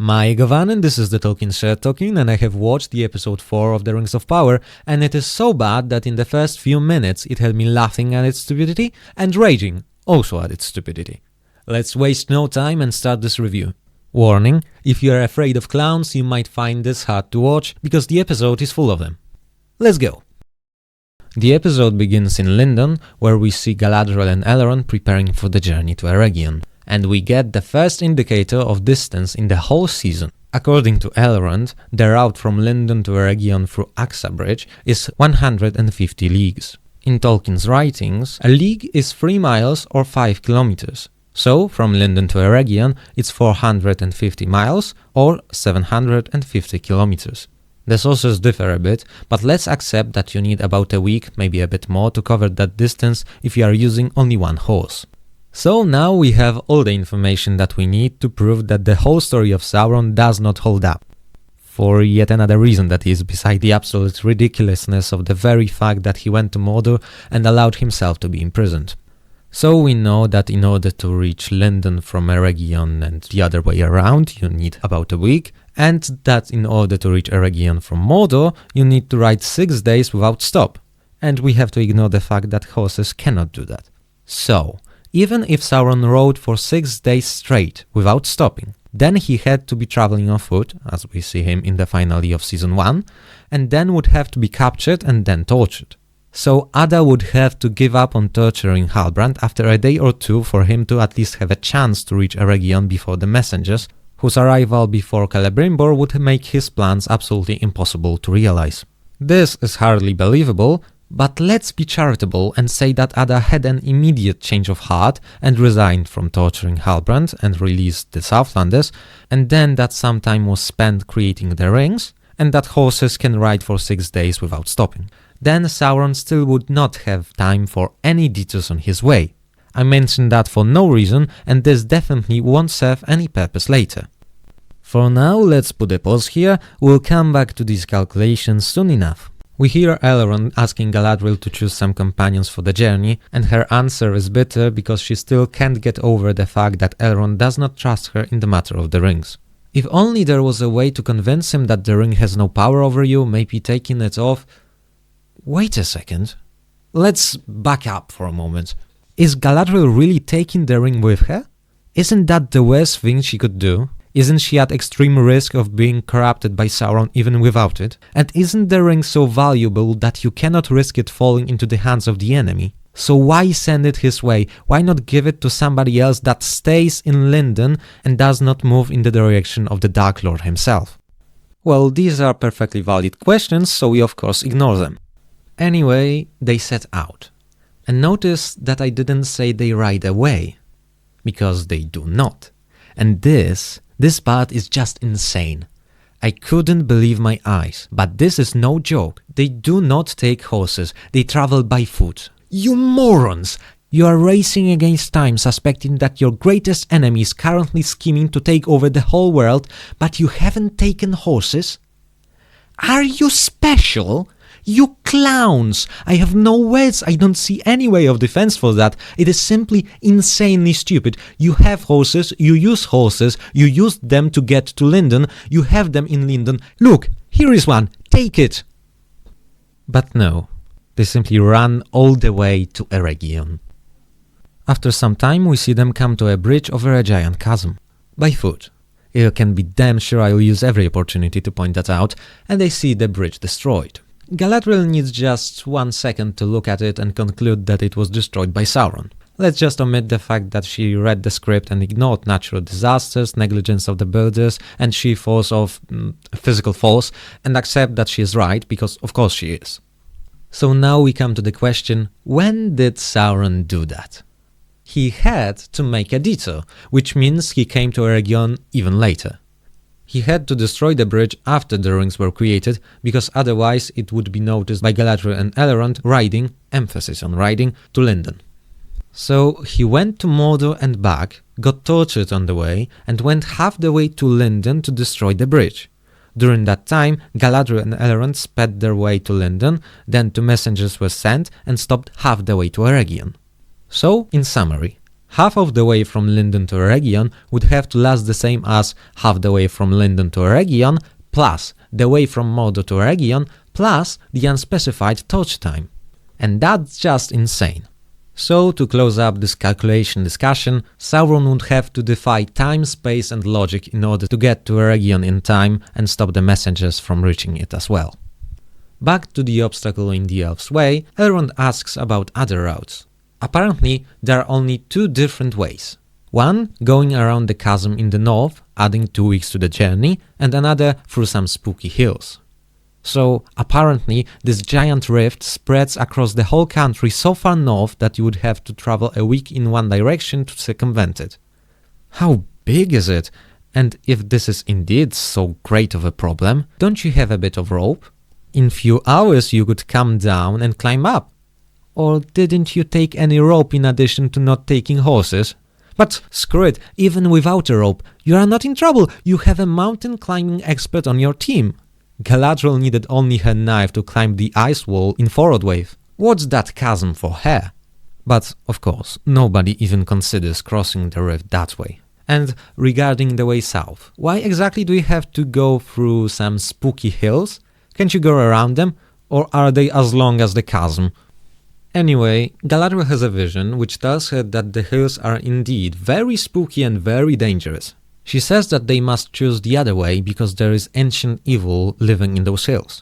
My Govanen, this is the Tolkien Shirt talking, and I have watched the episode 4 of The Rings of Power, and it is so bad that in the first few minutes it had me laughing at its stupidity and raging also at its stupidity. Let's waste no time and start this review. Warning, if you are afraid of clowns, you might find this hard to watch, because the episode is full of them. Let's go! The episode begins in Lindon, where we see Galadriel and Elrond preparing for the journey to Eregion. And we get the first indicator of distance in the whole season. According to Elrond, the route from Lindon to Eregion through Axa Bridge is 150 leagues. In Tolkien's writings, a league is 3 miles or 5 kilometers. So, from Lindon to Eregion, it's 450 miles or 750 kilometers. The sources differ a bit, but let's accept that you need about a week, maybe a bit more, to cover that distance if you are using only one horse. So now we have all the information that we need to prove that the whole story of Sauron does not hold up. For yet another reason, that is, beside the absolute ridiculousness of the very fact that he went to Mordor and allowed himself to be imprisoned. So we know that in order to reach Lindon from Eregion and the other way around, you need about a week, and that in order to reach Eregion from Mordor, you need to ride 6 days without stop. And we have to ignore the fact that horses cannot do that. So, even if Sauron rode for 6 days straight without stopping, then he had to be traveling on foot, as we see him in the finale of Season 1, and then would have to be captured and then tortured. So Ada would have to give up on torturing Halbrand after a day or two for him to at least have a chance to reach Eregion before the messengers, whose arrival before Celebrimbor would make his plans absolutely impossible to realize. This is hardly believable, but let's be charitable and say that Ada had an immediate change of heart and resigned from torturing Halbrand and released the Southlanders, and then that some time was spent creating the rings, and that horses can ride for 6 days without stopping. Then Sauron still would not have time for any detours on his way. I mentioned that for no reason, and this definitely won't serve any purpose later. For now, let's put a pause here, we'll come back to these calculations soon enough. We hear Elrond asking Galadriel to choose some companions for the journey, and her answer is bitter because she still can't get over the fact that Elrond does not trust her in the matter of the rings. If only there was a way to convince him that the ring has no power over you, maybe taking it off... Wait a second. Let's back up for a moment. Is Galadriel really taking the ring with her? Isn't that the worst thing she could do? Isn't she at extreme risk of being corrupted by Sauron even without it? And isn't the ring so valuable that you cannot risk it falling into the hands of the enemy? So why send it his way? Why not give it to somebody else that stays in Lindon and does not move in the direction of the Dark Lord himself? Well, these are perfectly valid questions, so we of course ignore them. Anyway, they set out. And notice that I didn't say they ride away, because they do not. And this part is just insane. I couldn't believe my eyes, but this is no joke. They do not take horses, they travel by foot. You morons! You are racing against time, suspecting that your greatest enemy is currently scheming to take over the whole world, but you haven't taken horses? Are you special? You clowns! I have no words, I don't see any way of defense for that. It is simply insanely stupid. You have horses, you used them to get to Lindon, you have them in Lindon. Look, here is one, take it! But no, they simply run all the way to Eregion. After some time we see them come to a bridge over a giant chasm. By foot. You can be damn sure I'll use every opportunity to point that out, and they see the bridge destroyed. Galadriel needs just 1 second to look at it and conclude that it was destroyed by Sauron. Let's just omit the fact that she read the script and ignored natural disasters, negligence of the builders, and sheer force of physical force, and accept that she is right, because of course she is. So now we come to the question, when did Sauron do that? He had to make a detour, which means he came to Eregion even later. He had to destroy the bridge after the rings were created, because otherwise it would be noticed by Galadriel and Elrond riding, emphasis on riding, to Lindon. So he went to Mordor and back, got tortured on the way, and went half the way to Lindon to destroy the bridge. During that time, Galadriel and Elrond sped their way to Lindon, then two messengers were sent and stopped half the way to Eregion. So, in summary, Half of the way from Lindon to Eregion would have to last the same as half the way from Lindon to Eregion, plus the way from Mordor to Eregion, plus the unspecified torch time. And that's just insane. So, to close up this calculation discussion, Sauron would have to defy time, space and logic in order to get to Eregion in time and stop the messengers from reaching it as well. Back to the obstacle in the Elves' way, Elrond asks about other routes. Apparently, there are only two different ways. One, going around the chasm in the north, adding 2 weeks to the journey, and another through some spooky hills. So, apparently, this giant rift spreads across the whole country so far north that you would have to travel a week in one direction to circumvent it. How big is it? And if this is indeed so great of a problem, don't you have a bit of rope? In few hours you could come down and climb up. Or didn't you take any rope in addition to not taking horses? But screw it, even without a rope, you are not in trouble, you have a mountain climbing expert on your team. Galadriel needed only her knife to climb the ice wall in Forodwave. What's that chasm for her? But, of course, nobody even considers crossing the rift that way. And regarding the way south, why exactly do you have to go through some spooky hills? Can't you go around them? Or are they as long as the chasm? Anyway, Galadriel has a vision which tells her that the hills are indeed very spooky and very dangerous. She says that they must choose the other way because there is ancient evil living in those hills.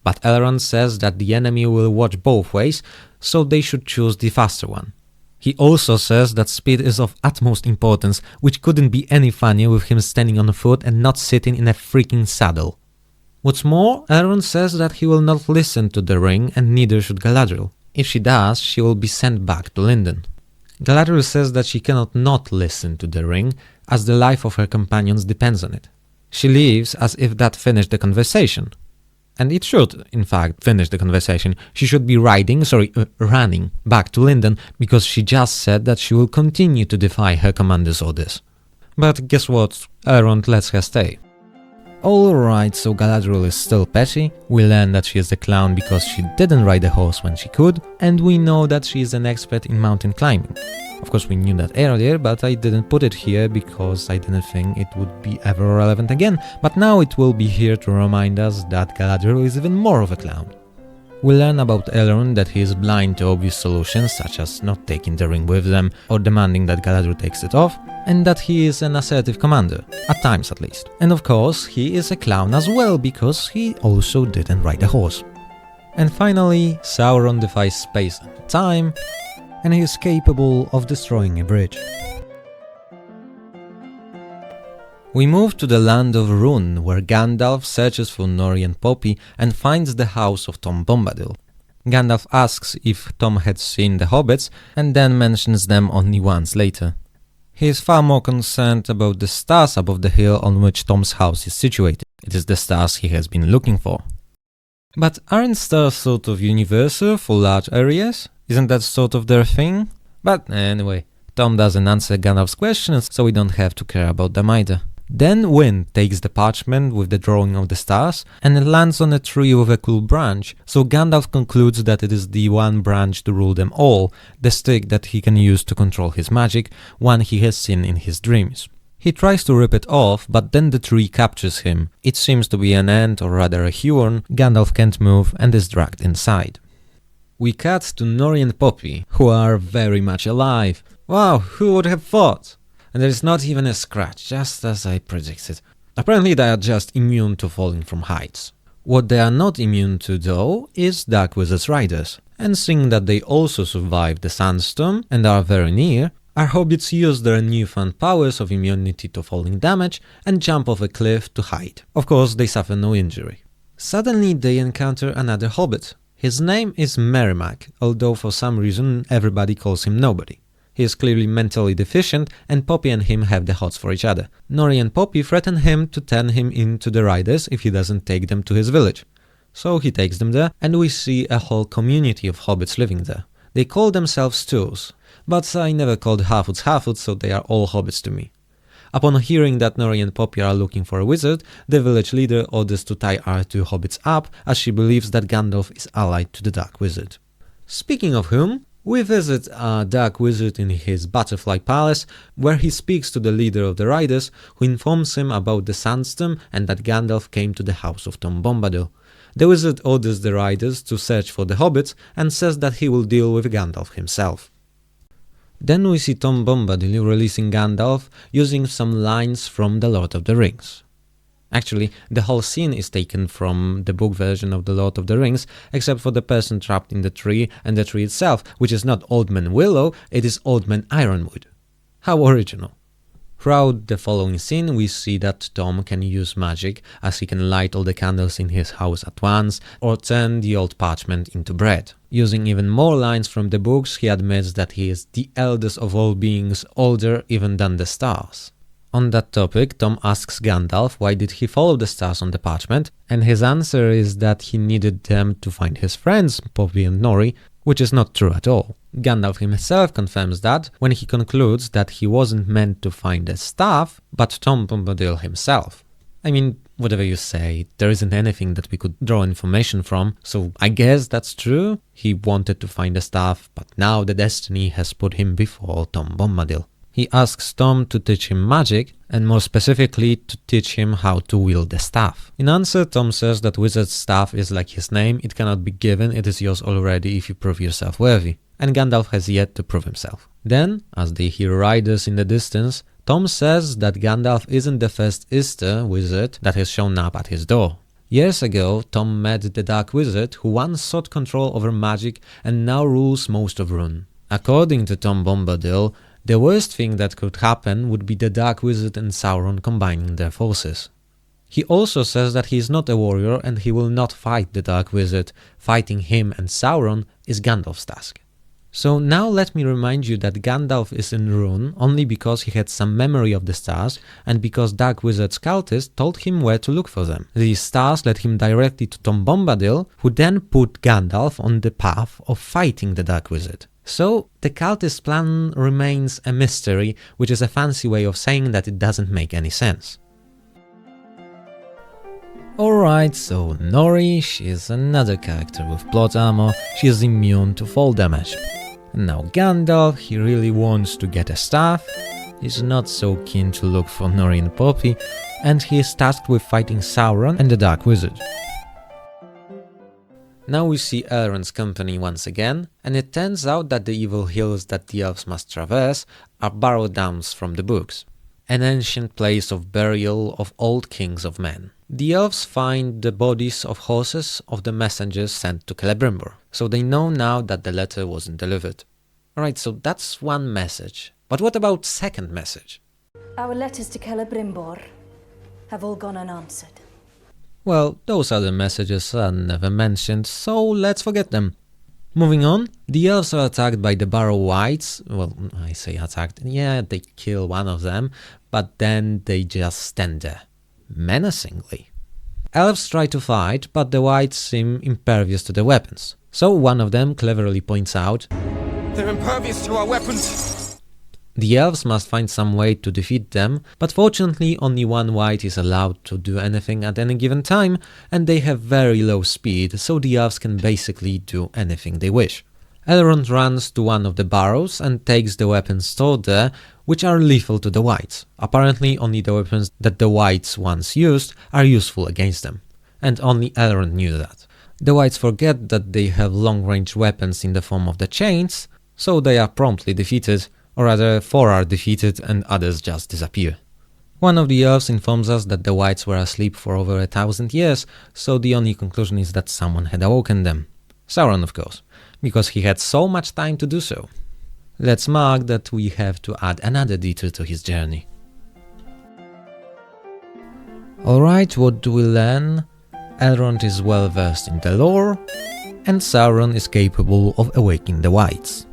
But Elrond says that the enemy will watch both ways, so they should choose the faster one. He also says that speed is of utmost importance, which couldn't be any funnier with him standing on foot and not sitting in a freaking saddle. What's more, Elrond says that he will not listen to the ring and neither should Galadriel. If she does, she will be sent back to Lindon. Galadriel says that she cannot not listen to the ring, as the life of her companions depends on it. She leaves as if that finished the conversation. And it should, in fact, finish the conversation. She should be running back to Lindon because she just said that she will continue to defy her commander's orders. But guess what? Elrond lets her stay. Alright, so Galadriel is still petty, we learn that she is a clown because she didn't ride a horse when she could, and we know that she is an expert in mountain climbing. Of course we knew that earlier, but I didn't put it here because I didn't think it would be ever relevant again, but now it will be here to remind us that Galadriel is even more of a clown. We learn about Elrond that he is blind to obvious solutions such as not taking the ring with them or demanding that Galadriel takes it off, and that he is an assertive commander, at times at least. And of course, he is a clown as well because he also didn't ride a horse. And finally, Sauron defies space and time, and he is capable of destroying a bridge. We move to the land of Rhûn, where Gandalf searches for Nori and Poppy and finds the house of Tom Bombadil. Gandalf asks if Tom had seen the Hobbits and then mentions them only once later. He is far more concerned about the stars above the hill on which Tom's house is situated. It is the stars he has been looking for. But aren't stars sort of universal for large areas? Isn't that sort of their thing? But anyway, Tom doesn't answer Gandalf's questions, so we don't have to care about them either. Then Wind takes the parchment with the drawing of the stars and it lands on a tree with a cool branch, so Gandalf concludes that it is the one branch to rule them all, the stick that he can use to control his magic, one he has seen in his dreams. He tries to rip it off, but then the tree captures him. It seems to be an ant or rather a Huorn. Gandalf can't move and is dragged inside. We cut to Nori and Poppy, who are very much alive. Wow, who would have thought? And there is not even a scratch, just as I predicted. Apparently they are just immune to falling from heights. What they are not immune to though is Dark Wizard's riders. And seeing that they also survived the sandstorm and are very near, our hobbits use their newfound powers of immunity to falling damage and jump off a cliff to hide. Of course they suffer no injury. Suddenly they encounter another hobbit. His name is Merrimack, although for some reason everybody calls him Nobody. He is clearly mentally deficient and Poppy and him have the hots for each other. Nori and Poppy threaten him to turn him into the riders if he doesn't take them to his village. So he takes them there and we see a whole community of hobbits living there. They call themselves Tools, but I never called Harfoots, so they are all hobbits to me. Upon hearing that Nori and Poppy are looking for a wizard, the village leader orders to tie our two hobbits up as she believes that Gandalf is allied to the Dark Wizard. Speaking of whom, We visit a dark wizard in his butterfly palace, where he speaks to the leader of the riders, who informs him about the sandstorm and that Gandalf came to the house of Tom Bombadil. The wizard orders the riders to search for the Hobbits and says that he will deal with Gandalf himself. Then we see Tom Bombadil releasing Gandalf using some lines from The Lord of the Rings. Actually, the whole scene is taken from the book version of The Lord of the Rings, except for the person trapped in the tree and the tree itself, which is not Old Man Willow, it is Old Man Ironwood. How original. Throughout the following scene, we see that Tom can use magic, as he can light all the candles in his house at once, or turn the old parchment into bread. Using even more lines from the books, he admits that he is the eldest of all beings, older even than the stars. On that topic, Tom asks Gandalf why did he follow the stars on the parchment, and his answer is that he needed them to find his friends, Poppy and Nori, which is not true at all. Gandalf himself confirms that when he concludes that he wasn't meant to find a staff, but Tom Bombadil himself. I mean, whatever you say, there isn't anything that we could draw information from, so I guess that's true. He wanted to find a staff, but now the destiny has put him before Tom Bombadil. He asks Tom to teach him magic, and more specifically to teach him how to wield the staff. In answer, Tom says that wizard's staff is like his name, it cannot be given, it is yours already if you prove yourself worthy. And Gandalf has yet to prove himself. Then, as they hear riders in the distance, Tom says that Gandalf isn't the first Easter wizard that has shown up at his door. Years ago, Tom met the Dark Wizard who once sought control over magic and now rules most of Rune. According to Tom Bombadil, the worst thing that could happen would be the Dark Wizard and Sauron combining their forces. He also says that he is not a warrior and he will not fight the Dark Wizard. Fighting him and Sauron is Gandalf's task. So now let me remind you that Gandalf is in Rune only because he had some memory of the stars and because Dark Wizard's cultists told him where to look for them. These stars led him directly to Tom Bombadil, who then put Gandalf on the path of fighting the Dark Wizard. So, the cultist plan remains a mystery, which is a fancy way of saying that it doesn't make any sense. Alright, so Nori, she is another character with plot armor, she is immune to fall damage. And now Gandalf, he really wants to get a staff, he's not so keen to look for Nori and Poppy, and he is tasked with fighting Sauron and the Dark Wizard. Now we see Elrond's company once again, and it turns out that the evil hills that the elves must traverse are Barrow-downs from the books, an ancient place of burial of old kings of men. The elves find the bodies of horses of the messengers sent to Celebrimbor, so they know now that the letter wasn't delivered. Alright, so that's one message. But what about second message? Our letters to Celebrimbor have all gone unanswered. Well, those other messages are never mentioned, so let's forget them. Moving on, the elves are attacked by the Barrow-wights. Well, I say attacked, yeah, they kill one of them, but then they just stand there, menacingly. Elves try to fight, but the wights seem impervious to the weapons. So one of them cleverly points out, "They're impervious to our weapons!" The elves must find some way to defeat them, but fortunately only one wight is allowed to do anything at any given time, and they have very low speed, so the elves can basically do anything they wish. Elrond runs to one of the barrows and takes the weapons stored there, which are lethal to the wights. Apparently only the weapons that the wights once used are useful against them, and only Elrond knew that. The wights forget that they have long-range weapons in the form of the chains, so they are promptly defeated, or rather 4 are defeated and others just disappear. One of the elves informs us that the wights were asleep for over 1,000 years, so the only conclusion is that someone had awoken them. Sauron, of course, because he had so much time to do so. Let's mark that we have to add another detour to his journey. Alright, what do we learn? Elrond is well versed in the lore, and Sauron is capable of awakening the wights.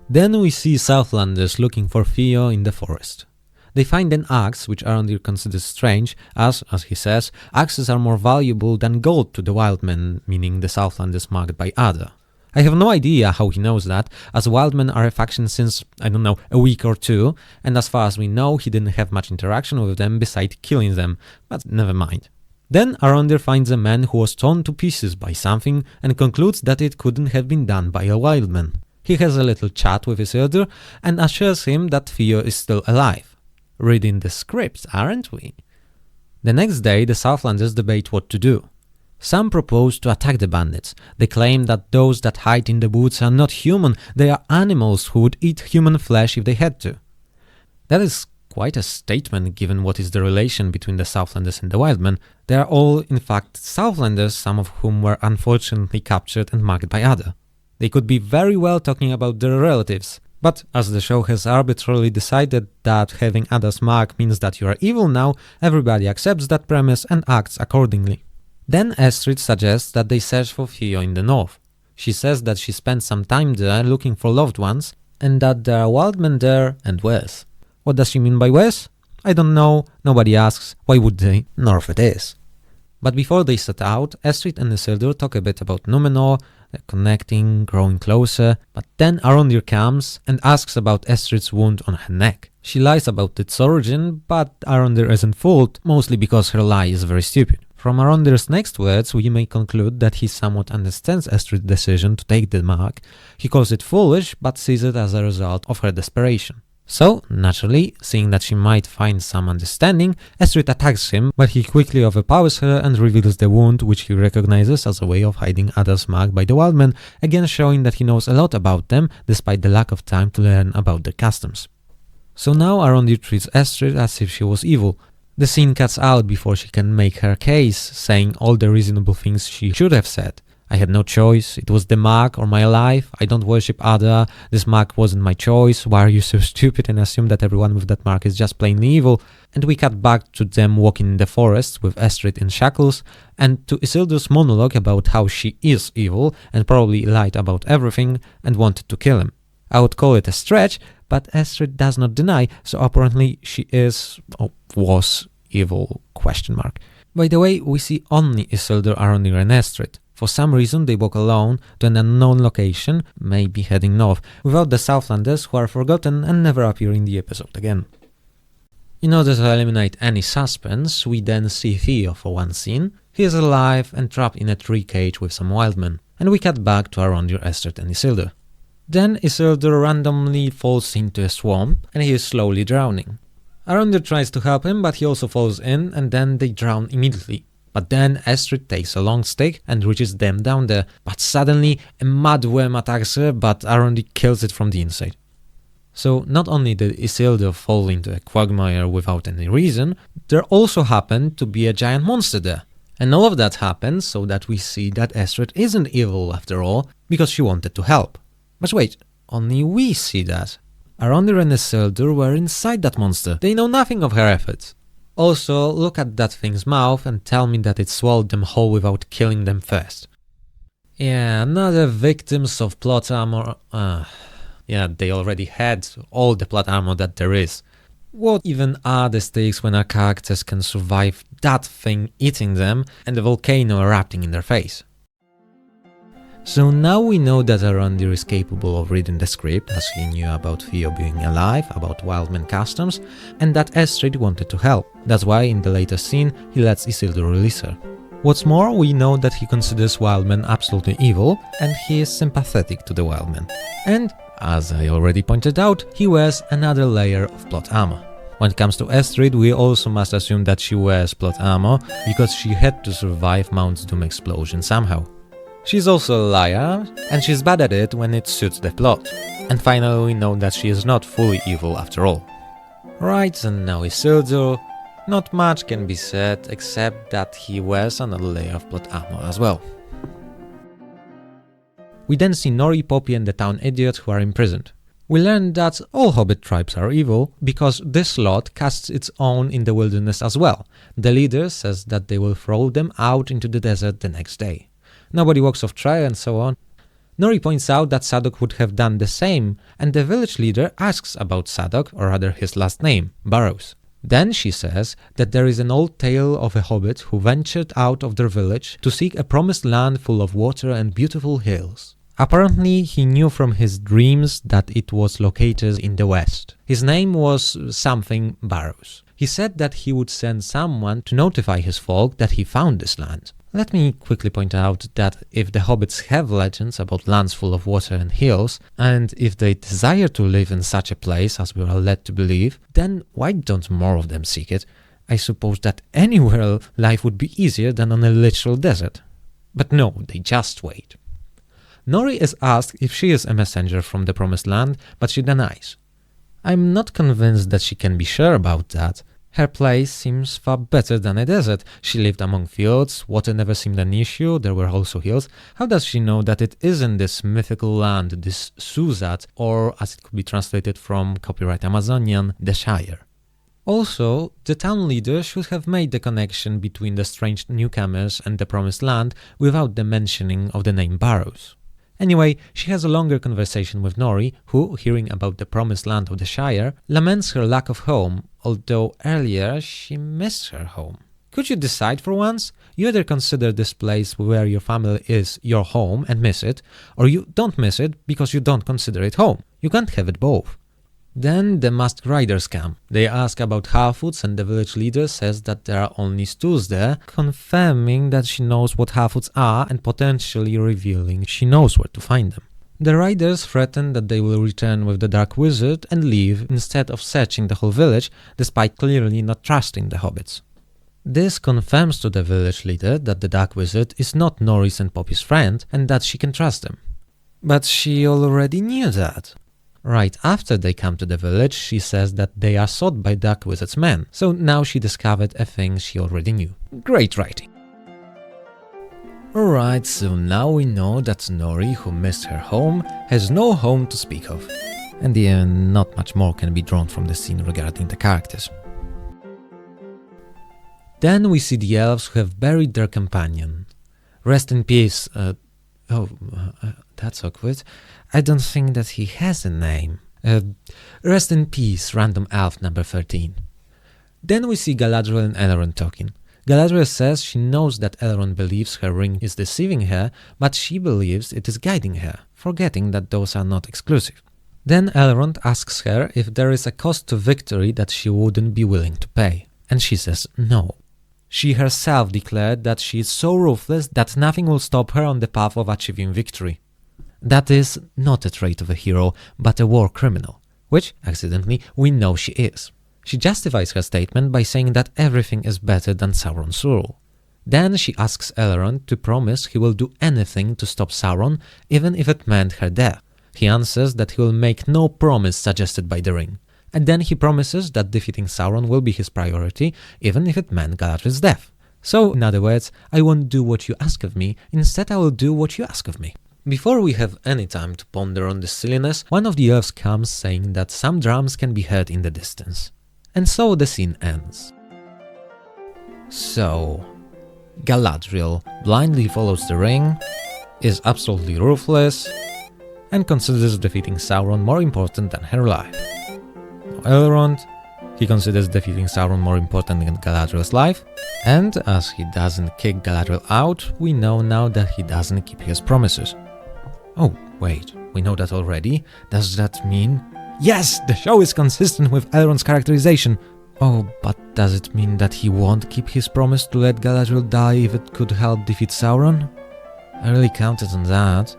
Then we see Southlanders looking for Theo in the forest. They find an axe, which Arondir considers strange, as he says, axes are more valuable than gold to the Wildmen, meaning the Southlanders marked by Ada. I have no idea how he knows that, as Wildmen are a faction since, I don't know, a week or two, and as far as we know, he didn't have much interaction with them besides killing them, but never mind. Then Arondir finds a man who was torn to pieces by something and concludes that it couldn't have been done by a wild man. He has a little chat with Isildur and assures him that Theo is still alive. Reading the script, aren't we? The next day, the Southlanders debate what to do. Some propose to attack the bandits. They claim that those that hide in the woods are not human, they are animals who would eat human flesh if they had to. That is quite a statement given what is the relation between the Southlanders and the Wildmen. They are all, in fact, Southlanders, some of whom were unfortunately captured and marked by Ada. They could be very well talking about their relatives. But as the show has arbitrarily decided that having Ada's mark means that you are evil now, everybody accepts that premise and acts accordingly. Then Estrid suggests that they search for Theo in the north. She says that she spent some time there looking for loved ones, and that there are wildmen there and worse. What does she mean by worse? I don't know, nobody asks, why would they? North it is. But before they set out, Estrid and Isildur talk a bit about Numenor, they're connecting, growing closer, but then Arondir comes and asks about Estrid's wound on her neck. She lies about its origin, but Arondir isn't fooled, mostly because her lie is very stupid. From Arondir's next words, we may conclude that he somewhat understands Estrid's decision to take the mark. He calls it foolish, but sees it as a result of her desperation. So, naturally, seeing that she might find some understanding, Estrid attacks him, but he quickly overpowers her and reveals the wound, which he recognizes as a way of hiding Ada's mark by the Wildmen, again showing that he knows a lot about them, despite the lack of time to learn about their customs. So now Arondir treats Estrid as if she was evil. The scene cuts out before she can make her case, saying all the reasonable things she should have said. I had no choice, it was the mark or my life, I don't worship Ada, this mark wasn't my choice, why are you so stupid and assume that everyone with that mark is just plainly evil? And we cut back to them walking in the forest with Estrid in shackles, and to Isildur's monologue about how she is evil and probably lied about everything and wanted to kill him. I would call it a stretch, but Estrid does not deny, so apparently she is, or was, evil, ? By the way, we see only Isildur, Arondir and Estrid. For some reason they walk alone to an unknown location, maybe heading north, without the Southlanders who are forgotten and never appear in the episode again. In order to eliminate any suspense, we then see Theo for one scene. He is alive and trapped in a tree cage with some wildmen, and we cut back to Arondir, Estrid and Isildur. Then Isildur randomly falls into a swamp and he is slowly drowning. Arondir tries to help him, but he also falls in and then they drown immediately. But then Estrid takes a long stick and reaches them down there, but suddenly a mud worm attacks her, but Arondir kills it from the inside. So not only did Isildur fall into a quagmire without any reason, there also happened to be a giant monster there. And all of that happens so that we see that Estrid isn't evil after all, because she wanted to help. But wait, only we see that. Arondir and Isildur were inside that monster, they know nothing of her efforts. Also, look at that thing's mouth and tell me that it swallowed them whole without killing them first. Yeah, another victims of plot armor. Yeah, they already had all the plot armor that there is. What even are the stakes when our characters can survive that thing eating them and the volcano erupting in their face? So now we know that Arondir is capable of reading the script, as he knew about Theo being alive, about wildmen customs, and that Estrid wanted to help. That's why in the later scene he lets Isildur release her. What's more, we know that he considers wildmen absolutely evil, and he is sympathetic to the wildmen. And, as I already pointed out, he wears another layer of plot armor. When it comes to Estrid, we also must assume that she wears plot armor, because she had to survive Mount Doom explosion somehow. She's also a liar, and she's bad at it when it suits the plot. And finally we know that she is not fully evil after all. Right, and now Isildur. Not much can be said, except that he wears another layer of plot armor as well. We then see Nori, Poppy and the town idiot who are imprisoned. We learn that all Hobbit tribes are evil, because this lot casts its own in the wilderness as well. The leader says that they will throw them out into the desert the next day. Nobody walks off trail and so on. Nori points out that Sadok would have done the same, and the village leader asks about Sadok, or rather his last name, Barrows. Then she says that there is an old tale of a hobbit who ventured out of their village to seek a promised land full of water and beautiful hills. Apparently he knew from his dreams that it was located in the west. His name was something Barrows. He said that he would send someone to notify his folk that he found this land. Let me quickly point out that if the hobbits have legends about lands full of water and hills, and if they desire to live in such a place as we are led to believe, then why don't more of them seek it? I suppose that anywhere life would be easier than on a literal desert. But no, they just wait. Nori is asked if she is a messenger from the Promised Land, but she denies. I'm not convinced that she can be sure about that. Her place seems far better than a desert. She lived among fields, water never seemed an issue, there were also hills. How does she know that it isn't this mythical land, this Suzat, or as it could be translated from copyright Amazonian, the Shire? Also, the town leader should have made the connection between the strange newcomers and the Promised Land without the mentioning of the name Barrows. Anyway, she has a longer conversation with Nori, who, hearing about the Promised Land of the Shire, laments her lack of home, although earlier she missed her home. Could you decide for once? You either consider this place where your family is your home and miss it, or you don't miss it because you don't consider it home. You can't have it both. Then the masked riders come. They ask about half-woods and the village leader says that there are only stews there, confirming that she knows what half-woods are and potentially revealing she knows where to find them. The riders threaten that they will return with the Dark Wizard and leave instead of searching the whole village, despite clearly not trusting the hobbits. This confirms to the village leader that the Dark Wizard is not Nori's and Poppy's friend and that she can trust him. But she already knew that. Right after they come to the village, she says that they are sought by Dark Wizard's men, so now she discovered a thing she already knew. Great writing. Alright, so now we know that Nori, who missed her home, has no home to speak of. And not much more can be drawn from the scene regarding the characters. Then we see the elves who have buried their companion. Rest in peace, that's awkward. I don't think that he has a name. Rest in peace, random elf number 13. Then we see Galadriel and Elrond talking. Galadriel says she knows that Elrond believes her ring is deceiving her, but she believes it is guiding her, forgetting that those are not exclusive. Then Elrond asks her if there is a cost to victory that she wouldn't be willing to pay, and she says no. She herself declared that she is so ruthless that nothing will stop her on the path of achieving victory. That is not a trait of a hero, but a war criminal, which, accidentally, we know she is. She justifies her statement by saying that everything is better than Sauron's rule. Then she asks Elrond to promise he will do anything to stop Sauron, even if it meant her death. He answers that he will make no promise suggested by the ring. And then he promises that defeating Sauron will be his priority, even if it meant Galadriel's death. So, in other words, I won't do what you ask of me, instead I will do what you ask of me. Before we have any time to ponder on this silliness, one of the elves comes saying that some drums can be heard in the distance. And so the scene ends. So, Galadriel blindly follows the ring, is absolutely ruthless, and considers defeating Sauron more important than her life. Elrond, he considers defeating Sauron more important than Galadriel's life, and as he doesn't kick Galadriel out, we know now that he doesn't keep his promises. Oh, wait, we know that already? Does that mean... Yes! The show is consistent with Elrond's characterization! Oh, but does it mean that he won't keep his promise to let Galadriel die if it could help defeat Sauron? I really counted on that.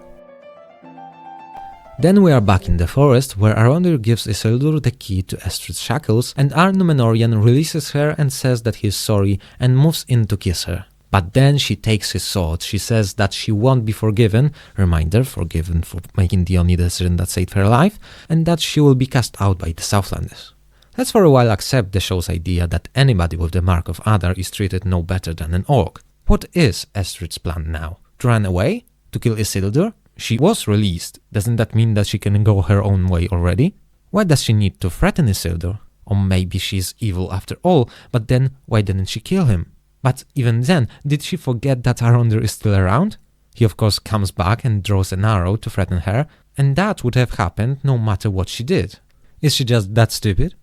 Then we are back in the forest, where Arondir gives Isildur the key to Estrid's shackles, and Ar-Númenórean releases her and says that he is sorry and moves in to kiss her. But then she takes his sword. She says that she won't be forgiven, reminder, forgiven for making the only decision that saved her life, and that she will be cast out by the Southlanders. Let's for a while accept the show's idea that anybody with the mark of Adar is treated no better than an orc. What is Estrid's plan now? To run away? To kill Isildur? She was released. Doesn't that mean that she can go her own way already? Why does she need to threaten Isildur? Or maybe she's evil after all, but then why didn't she kill him? But even then, did she forget that Arondir is still around? He of course comes back and draws an arrow to threaten her, and that would have happened no matter what she did. Is she just that stupid?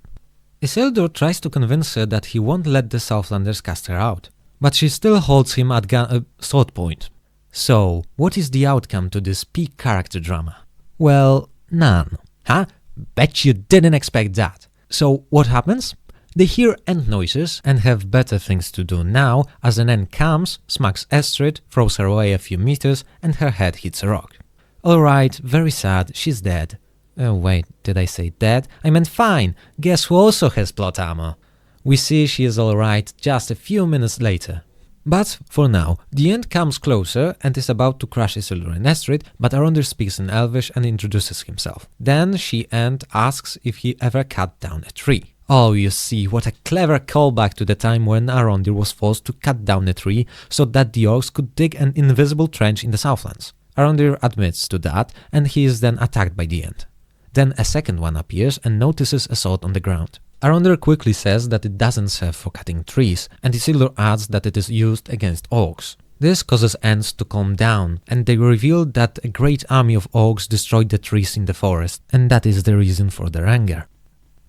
Isildur tries to convince her that he won't let the Southlanders cast her out, but she still holds him at sword point. So, what is the outcome to this peak character drama? Well, none. Huh? Bet you didn't expect that. So, what happens? They hear Ent noises and have better things to do now as an Ent comes, smacks Estrid, throws her away a few meters and her head hits a rock. Alright, very sad, she's dead. Oh wait, did I say dead? I meant fine, guess who also has plot armor? We see she is alright just a few minutes later. But, for now, the Ent comes closer and is about to crush Isildur and Estrid, but Arondir speaks in Elvish and introduces himself. Then Ent asks if he ever cut down a tree. Oh, you see, what a clever callback to the time when Arondir was forced to cut down a tree so that the orcs could dig an invisible trench in the Southlands. Arondir admits to that, and he is then attacked by the Ent. Then a second one appears and notices a sword on the ground. Arondir quickly says that it doesn't serve for cutting trees, and Isildur adds that it is used against orcs. This causes Ents to calm down, and they reveal that a great army of orcs destroyed the trees in the forest, and that is the reason for their anger.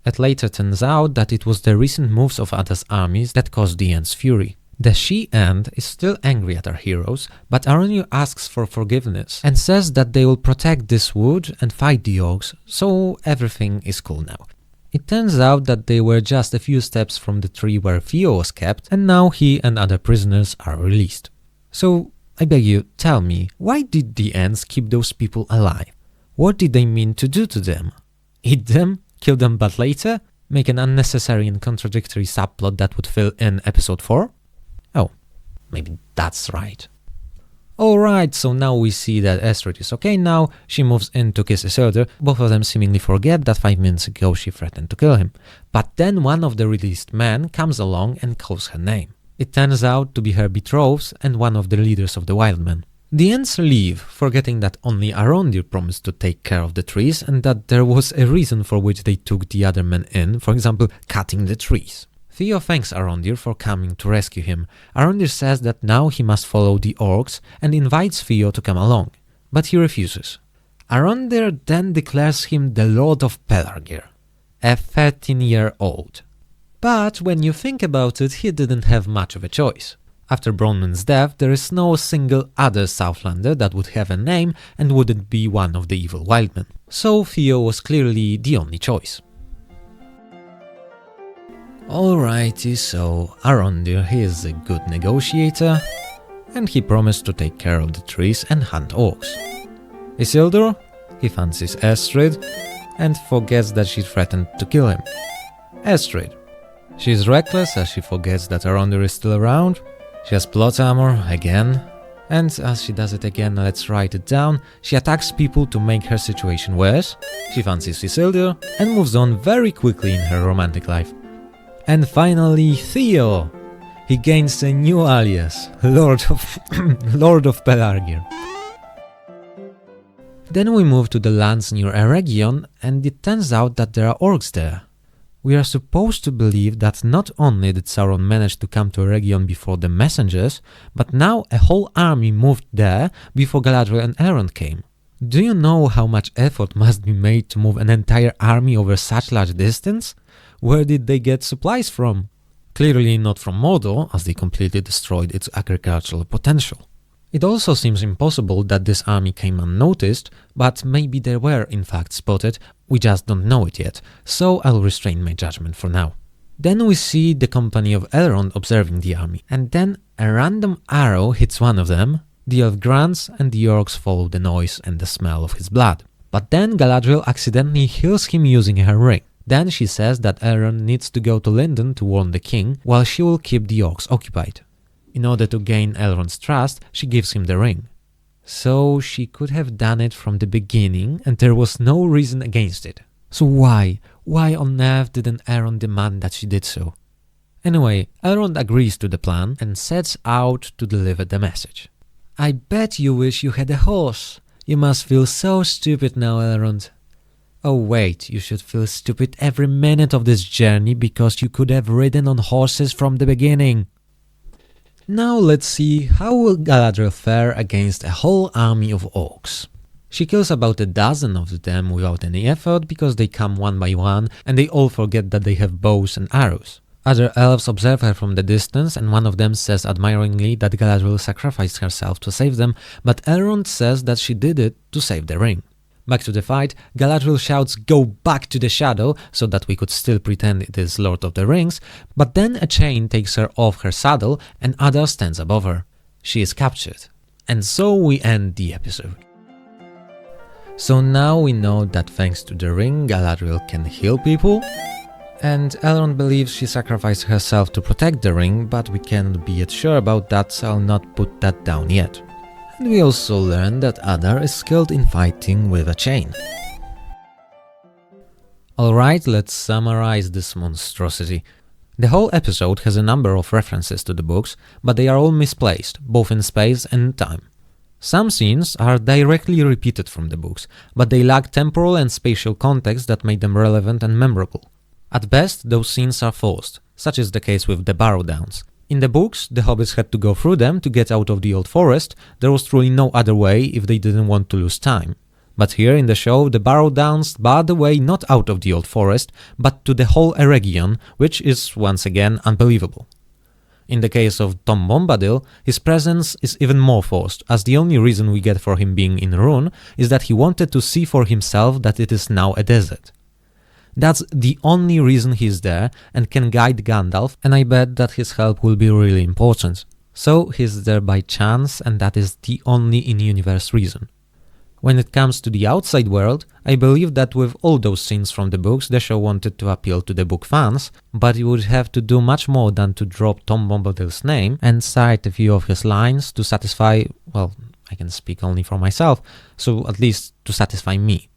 It later turns out that it was the recent moves of Ada's armies that caused the Ents' fury. The She-Ent is still angry at our heroes, but Arondir asks for forgiveness and says that they will protect this wood and fight the orcs, so everything is cool now. It turns out that they were just a few steps from the tree where Theo was kept, and now he and other prisoners are released. So, I beg you, tell me, why did the Ents keep those people alive? What did they mean to do to them? Eat them? Kill them but later? Make an unnecessary and contradictory subplot that would fill in episode 4? Oh, maybe that's right. Alright, so now we see that Estrid is okay now, she moves in to kiss Isildur, both of them seemingly forget that 5 minutes ago she threatened to kill him. But then one of the released men comes along and calls her name. It turns out to be her betrothed and one of the leaders of the Wildmen. The Ents leave, forgetting that only Arondir promised to take care of the trees and that there was a reason for which they took the other men in, for example, cutting the trees. Theo thanks Arondir for coming to rescue him. Arondir says that now he must follow the orcs and invites Theo to come along, but he refuses. Arondir then declares him the Lord of Pelargir, a 13-year-old. But when you think about it, he didn't have much of a choice. After Bronwyn's death, there is no single other Southlander that would have a name and wouldn't be one of the evil Wildmen. So Theo was clearly the only choice. Alrighty, so Arondir, he is a good negotiator, and he promised to take care of the trees and hunt orcs. Isildur, he fancies Estrid, and forgets that she threatened to kill him. Estrid, she is reckless as she forgets that Arondir is still around. She has plot armor, again, and as she does it again, let's write it down, she attacks people to make her situation worse, she fancies Isildur, and moves on very quickly in her romantic life. And finally, Theo! He gains a new alias, Lord of Pelargir. Then we move to the lands near Eregion, and it turns out that there are orcs there. We are supposed to believe that not only did Sauron manage to come to Eregion before the messengers, but now a whole army moved there before Galadriel and Elrond came. Do you know how much effort must be made to move an entire army over such large distance? Where did they get supplies from? Clearly not from Mordor, as they completely destroyed its agricultural potential. It also seems impossible that this army came unnoticed, but maybe they were in fact spotted, we just don't know it yet, so I'll restrain my judgment for now. Then we see the company of Elrond observing the army, and then a random arrow hits one of them, the elf grunts and the orcs follow the noise and the smell of his blood. But then Galadriel accidentally heals him using her ring. Then she says that Elrond needs to go to Lindon to warn the king, while she will keep the orcs occupied. In order to gain Elrond's trust, she gives him the ring. So she could have done it from the beginning, and there was no reason against it. So why? Why on earth didn't Elrond demand that she did so? Anyway, Elrond agrees to the plan and sets out to deliver the message. I bet you wish you had a horse. You must feel so stupid now, Elrond. Oh wait, you should feel stupid every minute of this journey because you could have ridden on horses from the beginning. Now let's see how will Galadriel fare against a whole army of orcs. She kills about a dozen of them without any effort because they come one by one and they all forget that they have bows and arrows. Other elves observe her from the distance and one of them says admiringly that Galadriel sacrificed herself to save them, but Elrond says that she did it to save the ring. Back to the fight, Galadriel shouts "Go back to the shadow" so that we could still pretend it is Lord of the Rings, but then a chain takes her off her saddle and Ada stands above her. She is captured. And so we end the episode. So now we know that thanks to the ring, Galadriel can heal people, and Elrond believes she sacrificed herself to protect the ring, but we can't be yet sure about that, so I'll not put that down yet. And we also learn that Ada is skilled in fighting with a chain. Alright, let's summarize this monstrosity. The whole episode has a number of references to the books, but they are all misplaced, both in space and time. Some scenes are directly repeated from the books, but they lack temporal and spatial context that made them relevant and memorable. At best, those scenes are forced, such is the case with the Barrow-downs. In the books, the hobbits had to go through them to get out of the old forest. There was truly no other way if they didn't want to lose time. But here in the show, the Barrow-downs barred the way not out of the old forest, but to the whole Eregion, which is once again unbelievable. In the case of Tom Bombadil, his presence is even more forced, as the only reason we get for him being in Rhûn is that he wanted to see for himself that it is now a desert. That's the only reason he's there and can guide Gandalf, and I bet that his help will be really important. So he's there by chance, and that is the only in-universe reason. When it comes to the outside world, I believe that with all those scenes from the books, the show wanted to appeal to the book fans, but you would have to do much more than to drop Tom Bombadil's name and cite a few of his lines to satisfy, well, I can speak only for myself, so at least to satisfy me.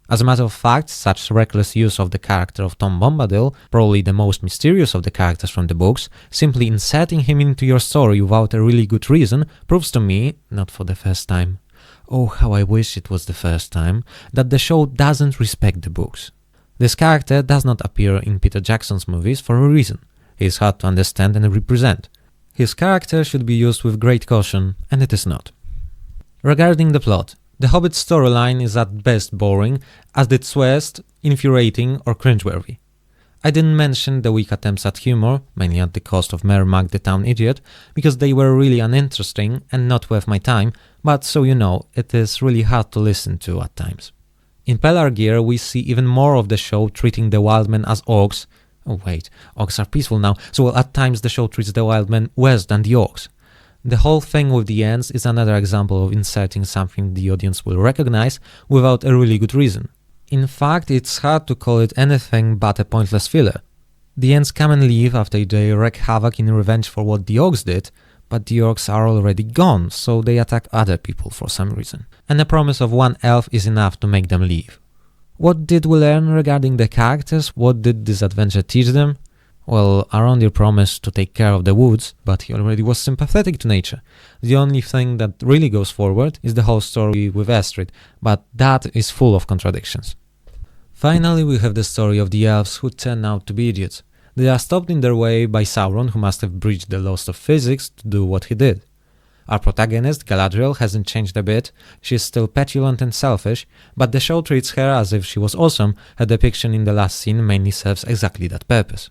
As a matter of fact, such reckless use of the character of Tom Bombadil, probably the most mysterious of the characters from the books, simply inserting him into your story without a really good reason, proves to me, not for the first time, oh how I wish it was the first time, that the show doesn't respect the books. This character does not appear in Peter Jackson's movies for a reason. He is hard to understand and represent. His character should be used with great caution, and it is not. Regarding the plot, the Hobbit storyline is at best boring, at its worst infuriating or cringeworthy. I didn't mention the weak attempts at humor, mainly at the cost of Mermak the town idiot, because they were really uninteresting and not worth my time, but so you know, it is really hard to listen to at times. In Pelargir we see even more of the show treating the wildmen as orcs. Oh wait, orcs are peaceful now, so at times the show treats the wildmen worse than the orcs. The whole thing with the Ents is another example of inserting something the audience will recognize without a really good reason. In fact, it's hard to call it anything but a pointless filler. The Ents come and leave after they wreak havoc in revenge for what the orcs did, but the orcs are already gone, so they attack other people for some reason. And the promise of one elf is enough to make them leave. What did we learn regarding the characters? What did this adventure teach them? Well, Arondir promised to take care of the woods, but he already was sympathetic to nature. The only thing that really goes forward is the whole story with Estrid, but that is full of contradictions. Finally, we have the story of the elves who turn out to be idiots. They are stopped in their way by Sauron, who must have breached the laws of physics to do what he did. Our protagonist, Galadriel, hasn't changed a bit. She is still petulant and selfish, but the show treats her as if she was awesome. Her depiction in the last scene mainly serves exactly that purpose.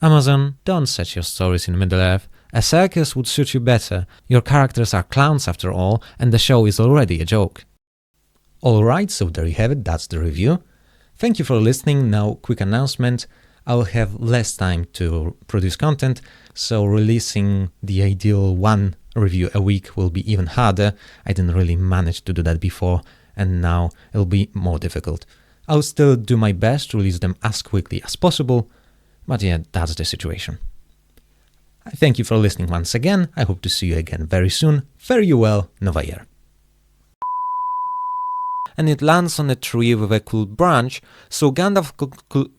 Amazon, don't set your stories in Middle-earth. A circus would suit you better. Your characters are clowns after all, and the show is already a joke. Alright, so there you have it, that's the review. Thank you for listening. Now, quick announcement. I'll have less time to produce content, so releasing the ideal one review a week will be even harder. I didn't really manage to do that before, and now it'll be more difficult. I'll still do my best to release them as quickly as possible, but yeah, that's the situation. I thank you for listening once again. I hope to see you again very soon. Fare you well, Nova Year. And it lands on a tree with a cool branch, so Gandalf could...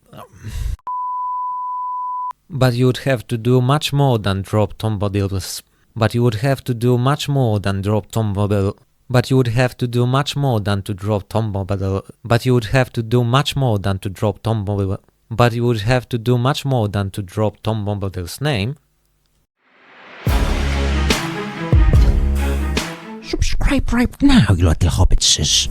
But you would have to do much more than drop Tom Bombadil's... But you would have to do much more than drop Tom Bombadil... But you would have to do much more than to drop Tom Bombadil... But you would have to do much more than to drop Tom Bombadil... But you would have to do much more than to drop Tom Bombadil's name. Subscribe right now, you little hobbitses.